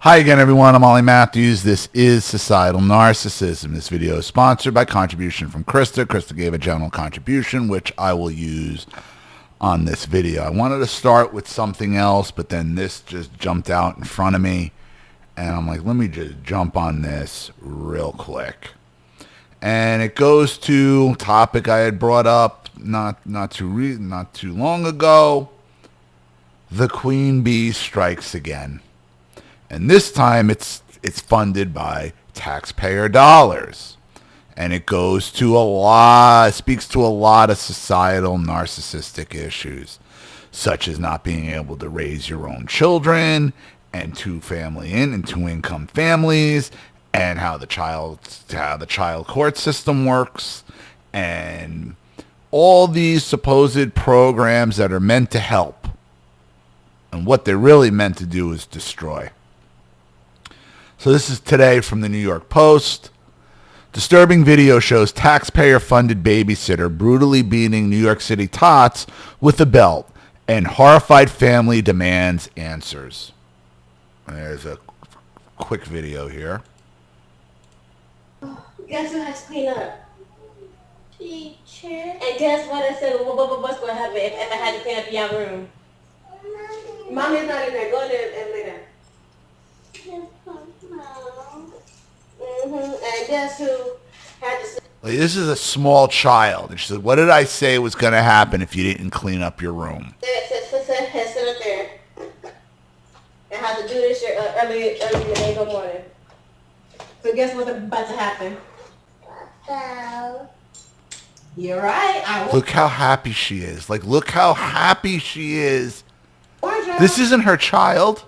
Hi again, everyone. I'm olliemathews. This is Societal Narcissism. This video is sponsored by contribution from Krista. Krista gave a general contribution, which I will use on this video. I wanted to start with something else, but then this just jumped out in front of me, and I'm like, let me just jump on this real quick. And it goes to a topic I had brought up not too long ago. The queen bee strikes again. And this time it's funded by taxpayer dollars. And it goes to speaks to a lot of societal narcissistic issues, such as not being able to raise your own children, and two income families, and how the child court system works, and all these supposed programs that are meant to help. And what they're really meant to do is destroy. So this is today from the New York Post. Disturbing video shows taxpayer-funded babysitter brutally beating New York City tots with a belt, and horrified family demands answers. There's a quick video here. Guess who has to clean up? Teacher. And guess what I said? What's going to happen if I had to clean up your room? Mommy's not in there. Go in there and lay down. And guess who had to... This is a small child. And she said, what did I say was going to happen if you didn't clean up your room? Sit up there. And have to do this early in the day of morning. So guess what's about to happen? You're right. Look how happy she is. Look how happy she is. This isn't her child.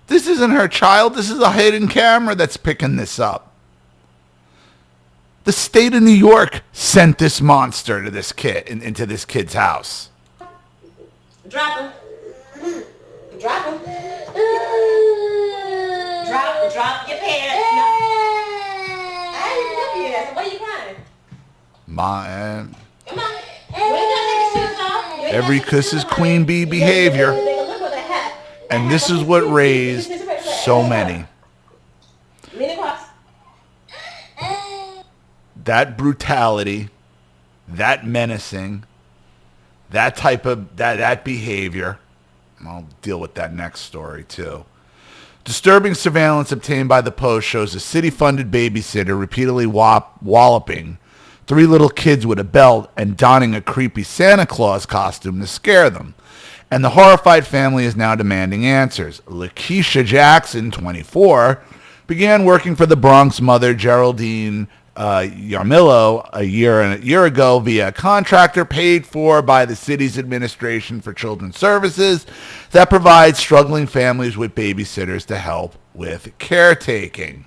This isn't her child. This is a hidden camera that's picking this up. The state of New York sent this monster to this kid into this kid's house. Drop him. Drop him. Drop your pants. No. I didn't look at you. Why are you crying? Man. Come on. You ain't gonna take your shoes off. Every kiss is queen bee behavior. And this is what raised so many. That brutality, that menacing, that type of that behavior. I'll deal with that next story too. Disturbing surveillance obtained by the Post shows a city-funded babysitter repeatedly walloping three little kids with a belt and donning a creepy Santa Claus costume to scare them. And the horrified family is now demanding answers. Lakeisha Jackson, 24, began working for the Bronx mother Geraldine Yarmillo a year ago via a contractor paid for by the city's Administration for Children's Services that provides struggling families with babysitters to help with caretaking.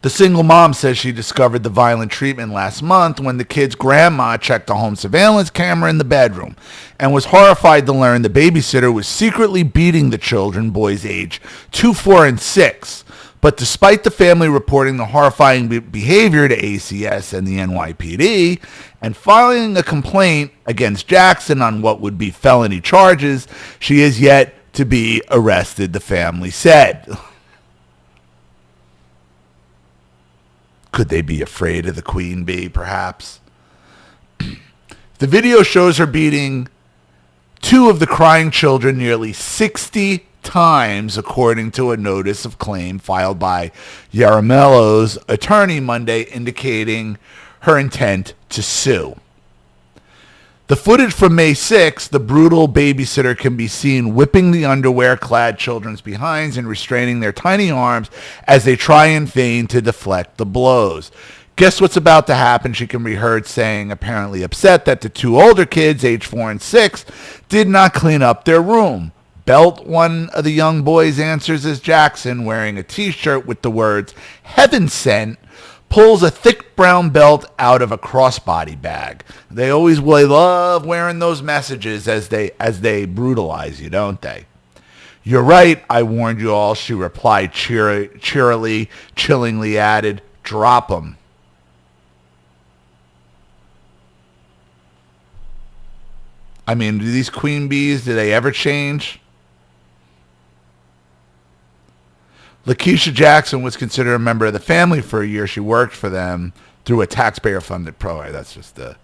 The single mom says she discovered the violent treatment last month when the kid's grandma checked a home surveillance camera in the bedroom and was horrified to learn the babysitter was secretly beating the children, boys age 2, 4, and 6. But despite the family reporting the horrifying behavior to ACS and the NYPD and filing a complaint against Jackson on what would be felony charges, she is yet to be arrested, the family said. Could they be afraid of the queen bee, perhaps? The video shows her beating two of the crying children nearly 60 times, according to a notice of claim filed by Yarmillo's attorney Monday, indicating her intent to sue. The footage from May 6th, the brutal babysitter can be seen whipping the underwear-clad children's behinds and restraining their tiny arms as they try in vain to deflect the blows. Guess what's about to happen? She can be heard saying, apparently upset, that the two older kids, age 4 and 6, did not clean up their room. Belt, one of the young boys, answers as Jackson, wearing a T-shirt with the words, "Heaven Sent," pulls a thick brown belt out of a crossbody bag. They love wearing those messages as they brutalize you, don't they? You're right, I warned you all, she replied cheerily, chillingly added, drop 'em. I mean, do these queen bees, do they ever change? Lakeisha Jackson was considered a member of the family for a year. She worked for them through a taxpayer-funded program. That's just the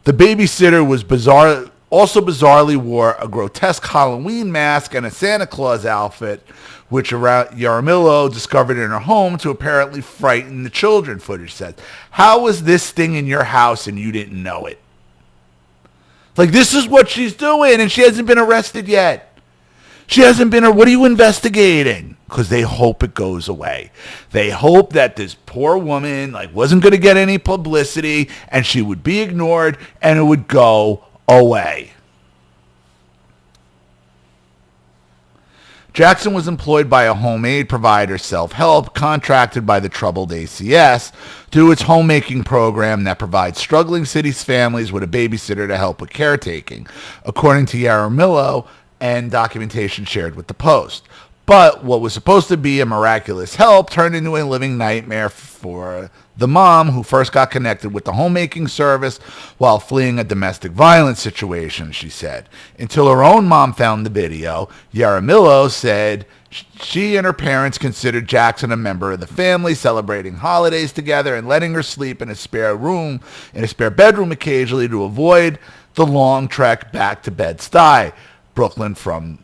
babysitter was also bizarrely wore a grotesque Halloween mask and a Santa Claus outfit, which Yaramillo discovered in her home to apparently frighten the children, footage says. How was this thing in your house and you didn't know it? Like, this is what she's doing, and she hasn't been arrested yet. She hasn't been, what are you investigating? Because they hope it goes away. They hope that this poor woman wasn't going to get any publicity and she would be ignored and it would go away. Jackson was employed by a homemade provider, Self-Help, contracted by the troubled ACS through its homemaking program that provides struggling cities families with a babysitter to help with caretaking, according to Yaramillo and documentation shared with the Post. But what was supposed to be a miraculous help turned into a living nightmare for the mom, who first got connected with the homemaking service while fleeing a domestic violence situation, she said. Until her own mom found the video, Yaramillo said she and her parents considered Jackson a member of the family, celebrating holidays together and letting her sleep in a spare bedroom occasionally to avoid the long trek back to Bed-Stuy, Brooklyn from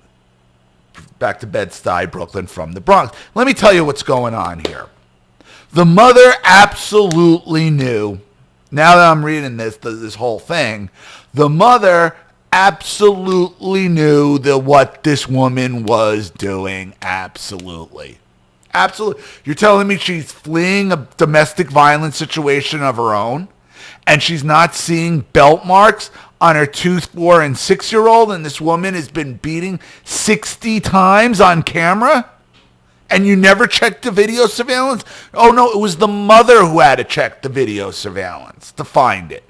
the Bronx. Let me tell you what's going on here. The mother absolutely knew. Now that I'm reading this whole thing, the mother absolutely knew what this woman was doing. Absolutely. You're telling me she's fleeing a domestic violence situation of her own, and she's not seeing belt marks on her 2, 4, and 6-year-old, and this woman has been beating 60 times on camera, and you never checked the video surveillance? Oh no, it was the mother who had to check the video surveillance to find it.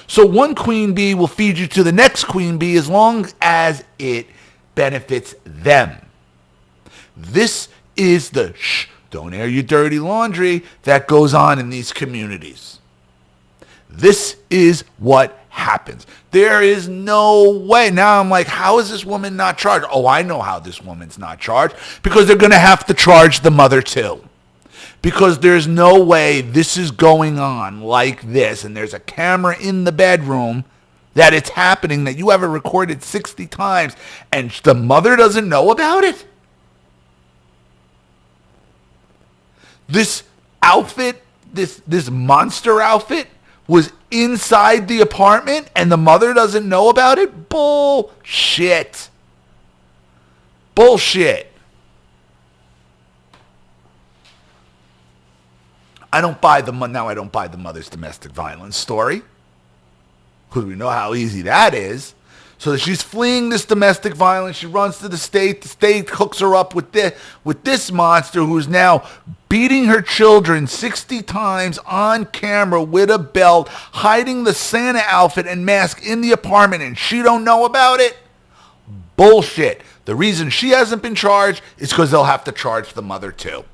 So one queen bee will feed you to the next queen bee as long as it benefits them. This is the don't air your dirty laundry that goes on in these communities. This is what happens. There is no way. Now I'm like, how is this woman not charged? Oh, I know how this woman's not charged. Because they're going to have to charge the mother too. Because there's no way this is going on like this, and there's a camera in the bedroom, that it's happening, that you have it recorded 60 times, and the mother doesn't know about it? This outfit, this monster outfit, was inside the apartment and the mother doesn't know about it? Bullshit. I don't buy the mother's domestic violence story, because we know how easy that is. So she's fleeing this domestic violence. She runs to the state. The state hooks her up with this monster who's now beating her children 60 times on camera with a belt, hiding the Santa outfit and mask in the apartment, and she don't know about it? Bullshit. The reason she hasn't been charged is because they'll have to charge the mother too.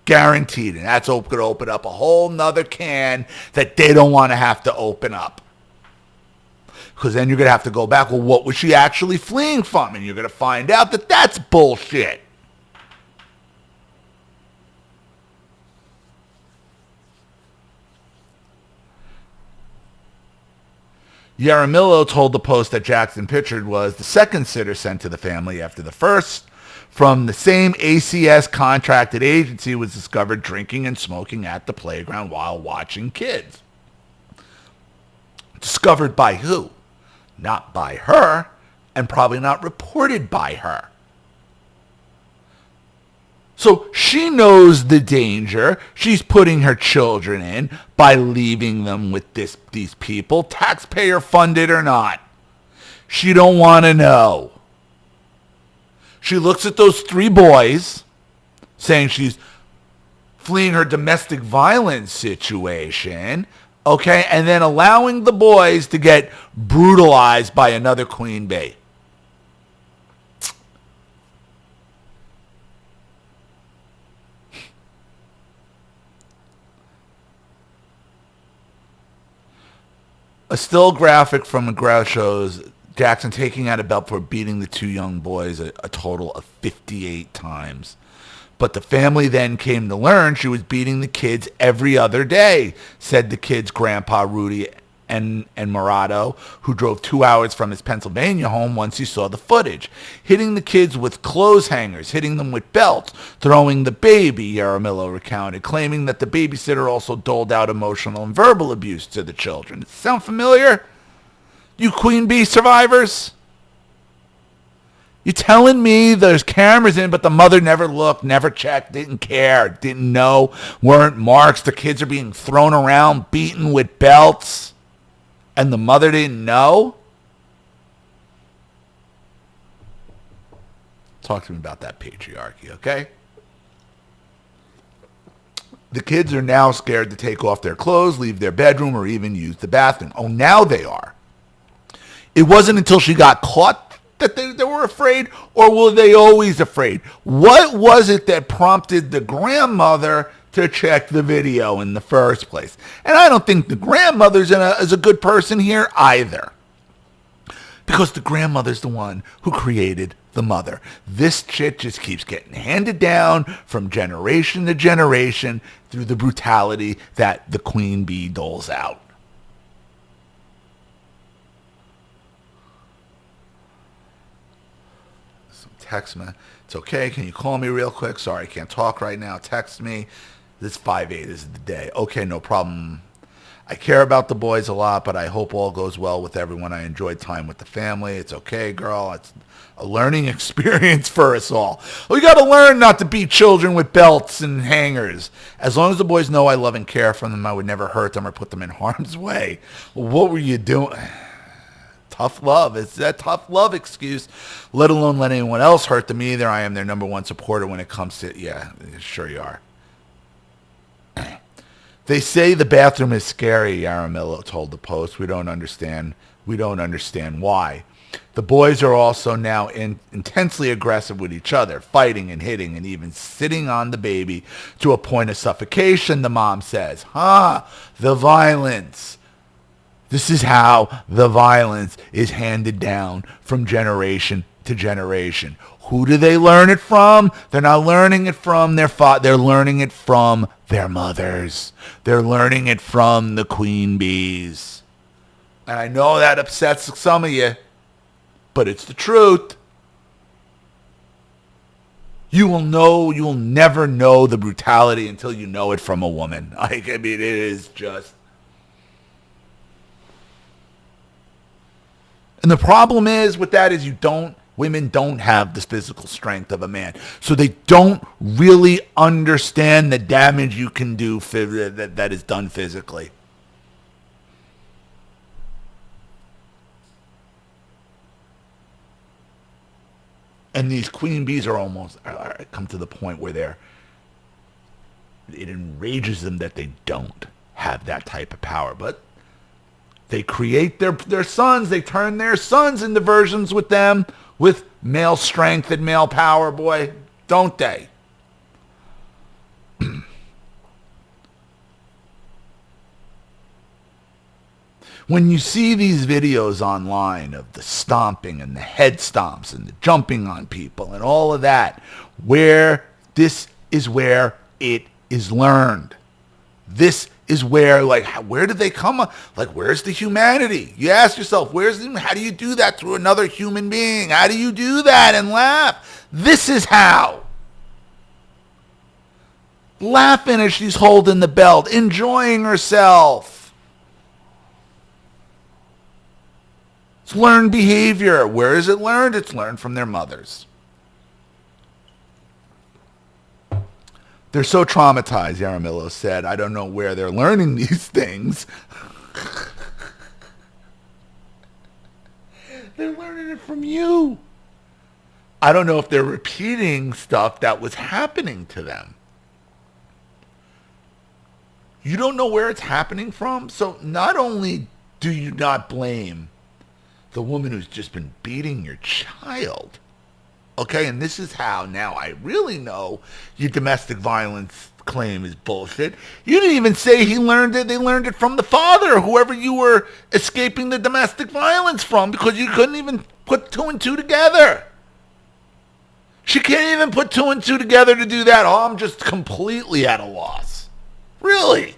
Guaranteed. And that's going to open up a whole nother can that they don't want to have to open up. Because then you're going to have to go back, well, what was she actually fleeing from? And you're going to find out that that's bullshit. Yaramillo told the Post that Jackson Pritchard was the second sitter sent to the family after the first from the same ACS contracted agency was discovered drinking and smoking at the playground while watching kids. Discovered by who? Not by her, and probably not reported by her. So she knows the danger she's putting her children in by leaving them with these people, taxpayer funded or not. She don't want to know. She looks at those 3 boys, saying she's fleeing her domestic violence situation, okay, and then allowing the boys to get brutalized by another queen bee. A still graphic from McGraw shows Jackson taking out a belt for beating the two young boys a total of 58 times. But the family then came to learn she was beating the kids every other day, said the kids' grandpa, Rudy and Murado, who drove 2 hours from his Pennsylvania home once he saw the footage. Hitting the kids with clothes hangers, hitting them with belts, throwing the baby, Yaramillo recounted, claiming that the babysitter also doled out emotional and verbal abuse to the children. Does it sound familiar? You Queen Bee survivors? You telling me there's cameras in, but the mother never looked, never checked, didn't care, didn't know, weren't marks, the kids are being thrown around, beaten with belts, and the mother didn't know? Talk to me about that patriarchy, okay? The kids are now scared to take off their clothes, leave their bedroom, or even use the bathroom. Oh, now they are. It wasn't until she got caught that they were afraid, or were they always afraid? What was it that prompted the grandmother to check the video in the first place? And I don't think the grandmother's is a good person here either, because the grandmother's the one who created the mother. This shit just keeps getting handed down from generation to generation through the brutality that the queen bee doles out. Text me. It's okay. Can you call me real quick? Sorry, I can't talk right now. Text me. This 5/8 is the day. Okay, no problem. I care about the boys a lot, but I hope all goes well with everyone. I enjoyed time with the family. It's okay, girl. It's a learning experience for us all. We got to learn not to beat children with belts and hangers. As long as the boys know I love and care for them, I would never hurt them or put them in harm's way. What were you doing? Tough love. It's that tough love excuse, let alone let anyone else hurt them either. I am their number one supporter when it comes to, yeah, sure you are. They say the bathroom is scary, Yaramillo told the Post. We don't understand why. The boys are also now intensely aggressive with each other, fighting and hitting and even sitting on the baby to a point of suffocation, the mom says. The violence. This is how the violence is handed down from generation to generation. Who do they learn it from? They're not learning it from their father. They're learning it from their mothers. They're learning it from the queen bees. And I know that upsets some of you, but it's the truth. You will never know the brutality until you know it from a woman. I mean, it is just... And the problem is with that is women don't have the physical strength of a man. So they don't really understand the damage you can do that is done physically. And these queen bees are almost come to the point where it enrages them that they don't have that type of power. But they create their sons. They turn their sons into versions with them with male strength and male power, boy. Don't they? When you see these videos online of the stomping and the head stomps and the jumping on people and all of that, this is where it is learned. This is where, where did they come up? Where's the humanity? You ask yourself, how do you do that through another human being? How do you do that and laugh? This is how. Laughing as she's holding the belt, enjoying herself. It's learned behavior. Where is it learned? It's learned from their mothers. They're so traumatized, Yaramillo said. I don't know where they're learning these things. They're learning it from you. I don't know if they're repeating stuff that was happening to them. You don't know where it's happening from? So not only do you not blame the woman who's just been beating your child, okay, and this is how now I really know your domestic violence claim is bullshit. You didn't even say he learned it. They learned it from the father, or whoever you were escaping the domestic violence from, because you couldn't even put two and two together. She can't even put two and two together to do that. Oh, I'm just completely at a loss. Really?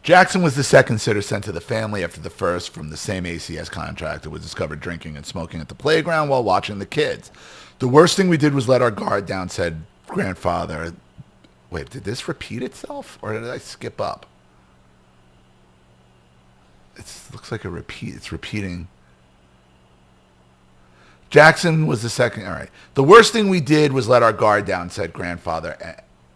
Jackson was the second sitter sent to the family after the first from the same ACS contractor was discovered drinking and smoking at the playground while watching the kids. The worst thing we did was let our guard down, said grandfather. Wait, did this repeat itself, or did I skip up? It looks like a repeat. It's repeating. Jackson was the second. All right. The worst thing we did was let our guard down, said grandfather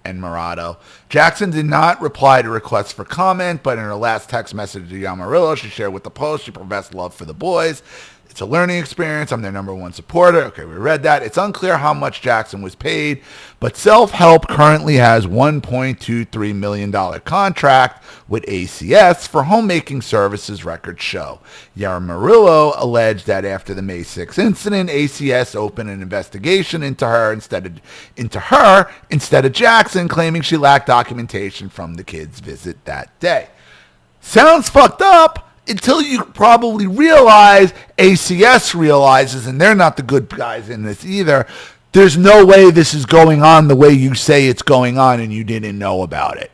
and Murado. Jackson did not reply to requests for comment, but in her last text message to Yamarillo, she shared with the Post she professed love for the boys. It's a learning experience. I'm their number one supporter. Okay, we read that. It's unclear how much Jackson was paid, but Self-Help currently has $1.23 million contract with ACS for homemaking services, records show. Yamarillo alleged that after the May 6th incident, ACS opened an investigation into her instead of Jackson, claiming she lacked documentation from the kids' visit that day. Sounds fucked up. Until you probably realize, ACS realizes, and they're not the good guys in this either, there's no way this is going on the way you say it's going on and you didn't know about it.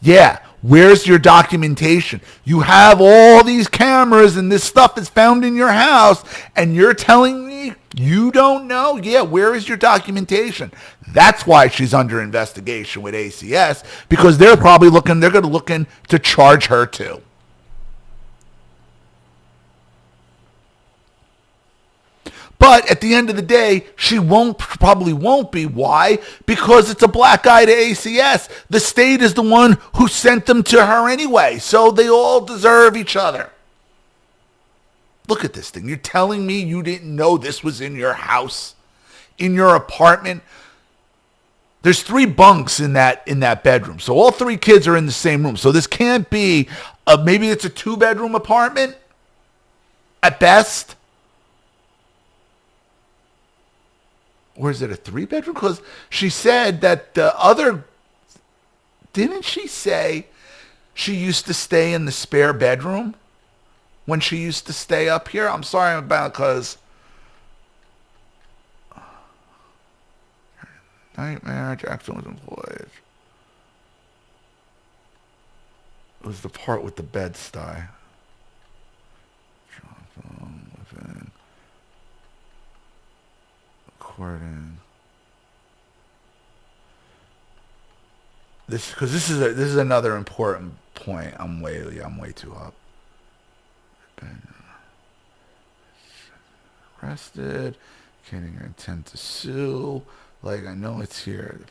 Yeah, where's your documentation? You have all these cameras and this stuff is found in your house and you're telling me you don't know? Yeah, where is your documentation? That's why she's under investigation with ACS, because they're probably looking to charge her too. But at the end of the day, she probably won't be. Why? Because it's a black eye to ACS. The state is the one who sent them to her anyway, so they all deserve each other. Look at this thing. You're telling me you didn't know this was in your house, in your apartment? There's 3 bunks in that bedroom. So all 3 kids are in the same room. So this can't be, maybe it's a 2-bedroom apartment at best. Or is it a 3-bedroom? Because she said that the other, didn't she say she used to stay in the spare bedroom when she used to stay up here? I'm sorry about, because nightmare, Jackson was employed. It was the part with the bed-stuy. Recording. This is another important point. I'm way too up. Arrested, indicating her intent to sue. Like, I know it's here.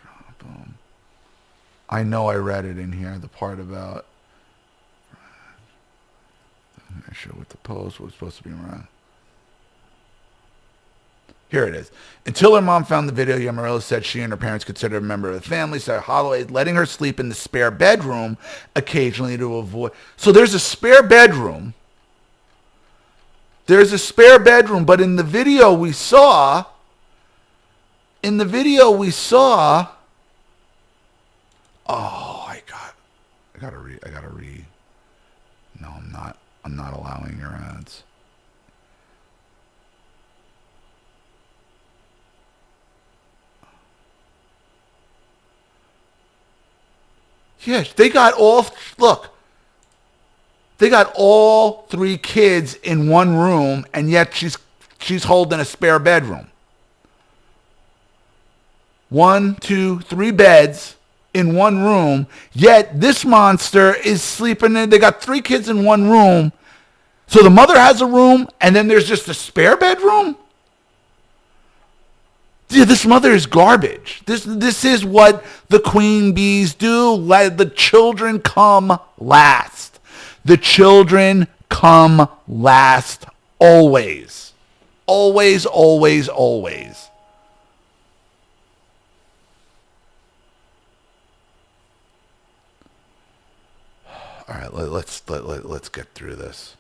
Drop them. I know I read it in here. The part about. I'm not sure what the post was supposed to be around. Here it is. Until her mom found the video, Yamarillo said she and her parents considered a member of the family, so Holloway letting her sleep in the spare bedroom occasionally to avoid. So there's a spare bedroom. There's a spare bedroom, but in the video we saw, oh, I gotta read. No, I'm not allowing your ads. Yes, they got all 3 kids in one room, and yet she's holding a spare bedroom. 1, 2, 3 beds in one room, yet this monster is sleeping in. They got 3 kids in one room, so the mother has a room, and then there's just a spare bedroom? Yeah, this mother is garbage. This is what the queen bees do. The children come last. The children come last always. Always, always, always. All right, right, let's get through this.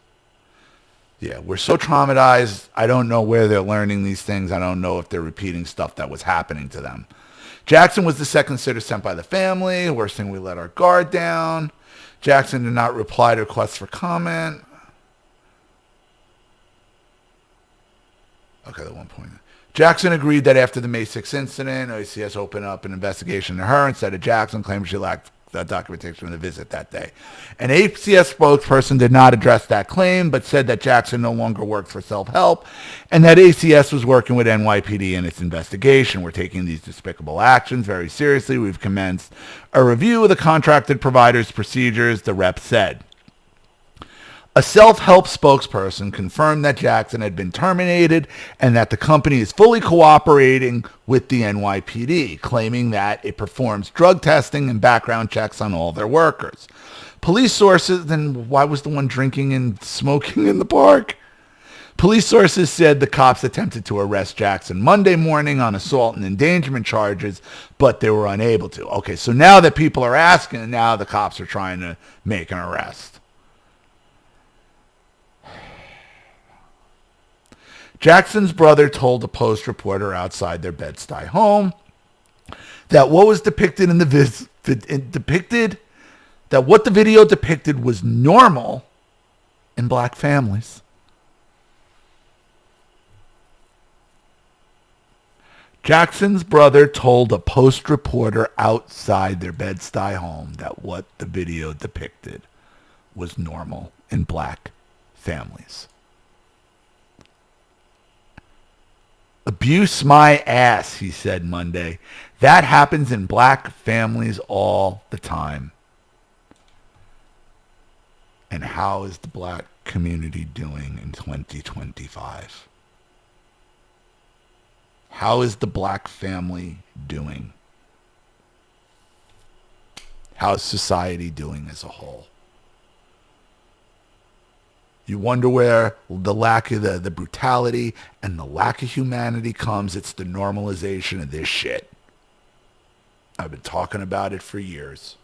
Yeah, we're so traumatized. I don't know where they're learning these things. I don't know if they're repeating stuff that was happening to them. Jackson was the second sitter sent by the family. Worst thing, we let our guard down. Jackson did not reply to requests for comment. Okay, at one point. Jackson agreed that after the May 6th incident, OCS opened up an investigation into her instead of Jackson, claiming she lacked that documentation of the visit that day. An ACS spokesperson did not address that claim, but said that Jackson no longer worked for self-help and that ACS was working with NYPD in its investigation. We're taking these despicable actions very seriously. We've commenced a review of the contracted provider's procedures, the rep said. A self-help spokesperson confirmed that Jackson had been terminated and that the company is fully cooperating with the NYPD, claiming that it performs drug testing and background checks on all their workers. Police sources, then why was the one drinking and smoking in the park? Police sources said the cops attempted to arrest Jackson Monday morning on assault and endangerment charges, but they were unable to. Okay, so now that people are asking, now the cops are trying to make an arrest. Jackson's brother told a Post reporter outside their Bed-Stuy home that what was depicted in the what the video depicted was normal in black families. Jackson's brother told a Post reporter outside their Bed-Stuy home that what the video depicted was normal in black families. Abuse my ass, he said Monday. That happens in black families all the time. And how is the black community doing in 2025? How is the black family doing? How is society doing as a whole? You wonder where the lack of the brutality and the lack of humanity comes. It's the normalization of this shit. I've been talking about it for years.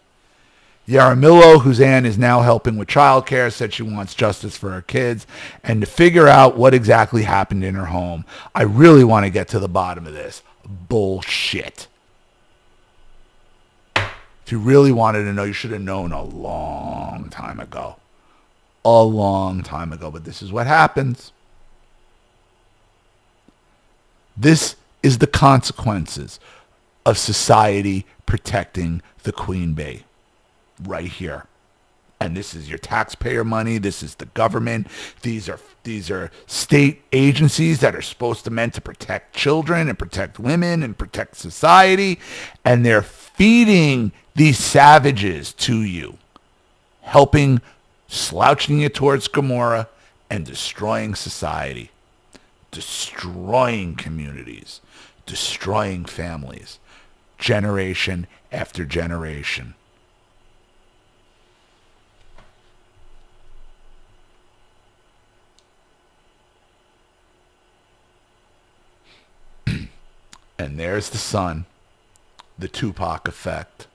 Yaramillo, whose aunt is now helping with childcare, said she wants justice for her kids and to figure out what exactly happened in her home. I really want to get to the bottom of this. Bullshit. If you really wanted to know, you should have known a long time ago. A long time ago, but this is what happens. This is the consequences of society protecting the Queen Bee right here. And this is your taxpayer money. This is the government. These are state agencies that are supposed to meant to protect children and protect women and protect society. And they're feeding these savages to you, helping slouching you towards Gomorrah and destroying society, destroying communities, destroying families, generation after generation. And there's the son, the Tupac effect.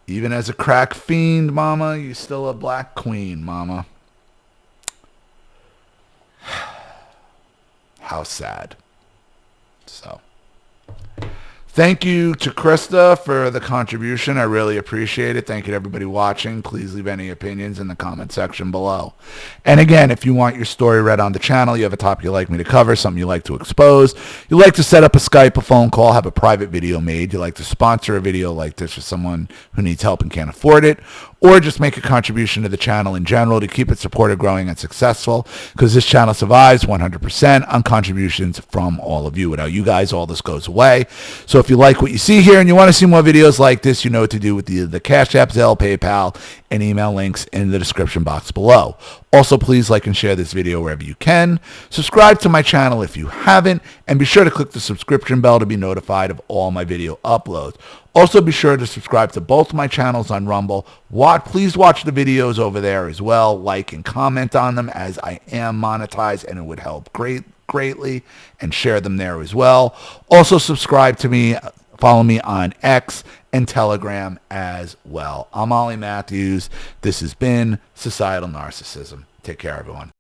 Even as a crack fiend, mama, you're still a black queen, mama. How sad. So, thank you to Krista for the contribution. I really appreciate it. Thank you to everybody watching. Please leave any opinions in the comment section below. And again, if you want your story read on the channel, you have a topic you'd like me to cover, something you'd like to expose, you'd like to set up a Skype, a phone call, have a private video made, you'd like to sponsor a video like this for someone who needs help and can't afford it, or just make a contribution to the channel in general to keep it supported, growing, and successful, because this channel survives 100% on contributions from all of you. Without you guys, all this goes away. So if you like what you see here and you want to see more videos like this, you know what to do with the Cash App, Zelle, PayPal, and email links in the description box below. Also, please like and share this video wherever you can. Subscribe to my channel if you haven't, and be sure to click the subscription bell to be notified of all my video uploads. Also, be sure to subscribe to both my channels on Rumble. Please watch the videos over there as well. Like and comment on them, as I am monetized, and it would help greatly, and share them there as well. Also, subscribe to me, follow me on X and Telegram as well. I'm Ollie Matthews. This has been Societal Narcissism. Take care, everyone.